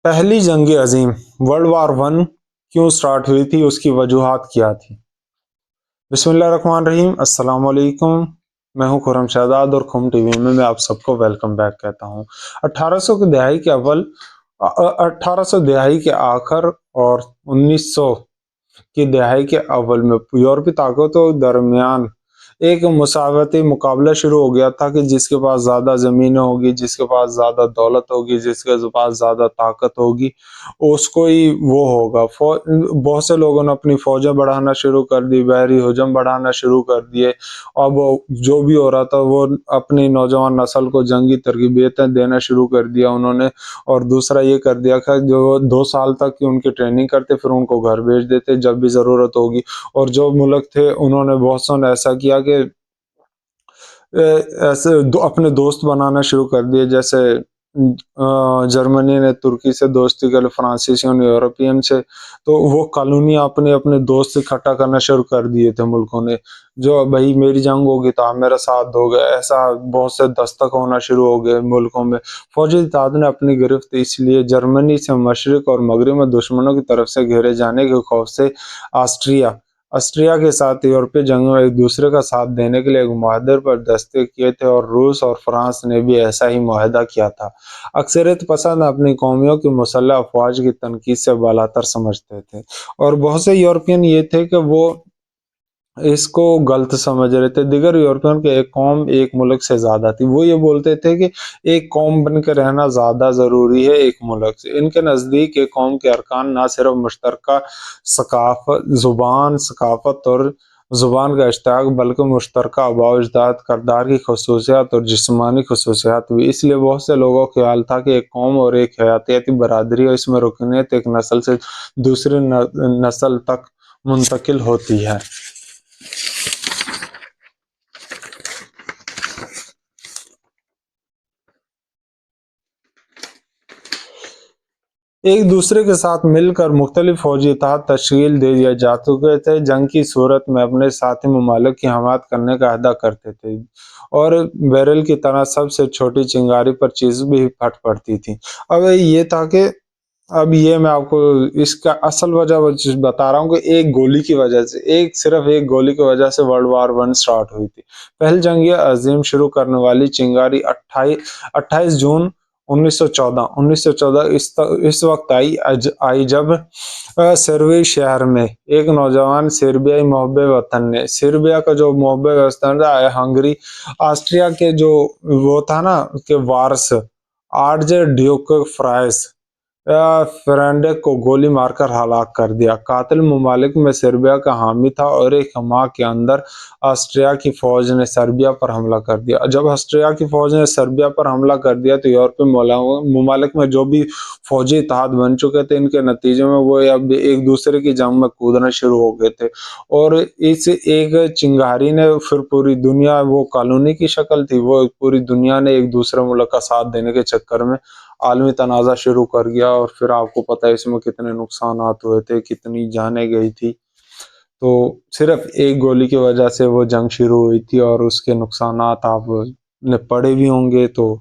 پہلی جنگ عظیم world war one کیوں سٹارٹ ہوئی تھی، اس کی وجوہات کیا تھی؟ بسم اللہ الرحمن الرحیم۔ السلام علیکم، میں ہوں خرم شہزاد اور خم ٹی وی میں آپ سب کو ویلکم بیک کہتا ہوں۔ 1800 کی دہائی کے اول 1800 دہائی کے آخر اور 1900 کی دہائی کے اول میں یورپی طاقتوں کے درمیان ایک مساواتی مقابلہ شروع ہو گیا تھا کہ جس کے پاس زیادہ زمینیں ہوگی، جس کے پاس زیادہ دولت ہوگی، جس کے پاس زیادہ طاقت ہوگی، اس کو ہی وہ ہوگا۔ بہت سے لوگوں نے اپنی فوجیں بڑھانا شروع کر دی، بحری ہجوم بڑھانا شروع کر دیے، اور وہ جو بھی ہو رہا تھا وہ اپنی نوجوان نسل کو جنگی تربیتیں دینا شروع کر دیا انہوں نے۔ اور دوسرا یہ کر دیا کہ جو 2 سال تک کی ان کی ٹریننگ کرتے، پھر ان کو گھر بھیج دیتے جب بھی ضرورت ہوگی۔ اور جو ملک تھے انہوں نے بہت سو نے ایسا کیا کہ ایسے اپنے دوست بنانا شروع کر دیے، جیسے جرمنی نے ترکی سے دوستی کر لی، فرانسیسیوں نے یورپین سے، تو وہ کالونیاں اپنے دوست اکٹھا کرنا شروع کر دیے تھے ملکوں نے، جو بھائی میری جنگ ہوگی تو آپ میرا ساتھ دو گے، ایسا بہت سے دستک ہونا شروع ہو گئے ملکوں میں۔ فوجی اتحاد نے اپنی گرفت اس لیے جرمنی سے مشرق اور مغرب میں دشمنوں کی طرف سے گھیرے جانے کے خوف سے آسٹریا کے ساتھ یورپی جنگوں میں ایک دوسرے کا ساتھ دینے کے لیے ایک معاہدے پر دستخط کیے تھے، اور روس اور فرانس نے بھی ایسا ہی معاہدہ کیا تھا۔ اکثریت پسند اپنی قومیوں کی مسلح افواج کی تنقید سے بالاتر سمجھتے تھے، اور بہت سے یورپین یہ تھے کہ وہ اس کو غلط سمجھ رہے تھے۔ دیگر یورپین کے ایک قوم ایک ملک سے زیادہ تھی، وہ یہ بولتے تھے کہ ایک قوم بن کے رہنا زیادہ ضروری ہے ایک ملک سے۔ ان کے نزدیک ایک قوم کے ارکان نہ صرف مشترکہ ثقافت اور زبان کا اشتراک، بلکہ مشترکہ آباء و اجداد، کردار کی خصوصیات اور جسمانی خصوصیات بھی۔ اس لیے بہت سے لوگوں کا خیال تھا کہ ایک قوم اور ایک حیاتیاتی برادری ہے، اس میں رکنیت ایک نسل سے دوسری نسل تک منتقل ہوتی ہے۔ ایک دوسرے کے ساتھ مل کر مختلف فوجی اتحاد تشکیل دے دیے جا چکے تھے، جنگ کی صورت میں اپنے ساتھی ممالک کی حمایت کرنے کا عہدہ کرتے تھے، اور بیرل کی طرح سب سے چھوٹی چنگاری پر چیز بھی پھٹ پڑتی تھی۔ اب یہ تھا کہ میں آپ کو اس کا اصل وجہ بتا رہا ہوں کہ ایک گولی کی وجہ سے، صرف ایک گولی کی وجہ سے ورلڈ وار ون سٹارٹ ہوئی تھی۔ پہلی جنگ عظیم شروع کرنے والی چنگاری 28 جون 1914 اس وقت آئی جب سربیائی شہر میں ایک نوجوان سربیائی محب وطن نے، سربیا کا جو محب وطن تھا ہنگری، آسٹریا کے جو وہ تھا نا کہ وارس آرچ ڈیوک فرینڈک کو گولی مار کر ہلاک کر دیا۔ قاتل ممالک میں سربیا کا حامی تھا، اور ایک ماہ کے اندر آسٹریا کی فوج نے سربیا پر حملہ کر دیا۔ جب آسٹریا کی فوج نے سربیا پر حملہ کر دیا تو یورپی ممالک میں جو بھی فوجی اتحاد بن چکے تھے، ان کے نتیجے میں وہ اب ایک دوسرے کی جنگ میں کودنا شروع ہو گئے تھے، اور اس ایک چنگاری نے پھر پوری دنیا، وہ کالونی کی شکل تھی، وہ پوری دنیا نے ایک دوسرے ملک کا ساتھ دینے کے چکر میں عالمی تنازع شروع کر گیا، اور پھر آپ کو پتہ ہے اس میں کتنے نقصانات ہوئے تھے، کتنی جانیں گئی تھی۔ تو صرف ایک گولی کی وجہ سے وہ جنگ شروع ہوئی تھی، اور اس کے نقصانات آپ نے پڑھے بھی ہوں گے تو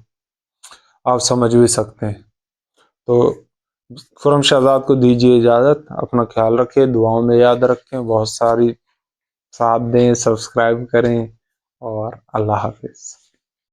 آپ سمجھ بھی سکتے ہیں۔ تو خرم شہزاد کو دیجیے اجازت، اپنا خیال رکھیں، دعاؤں میں یاد رکھیں، بہت ساری ساتھ دیں، سبسکرائب کریں، اور اللہ حافظ۔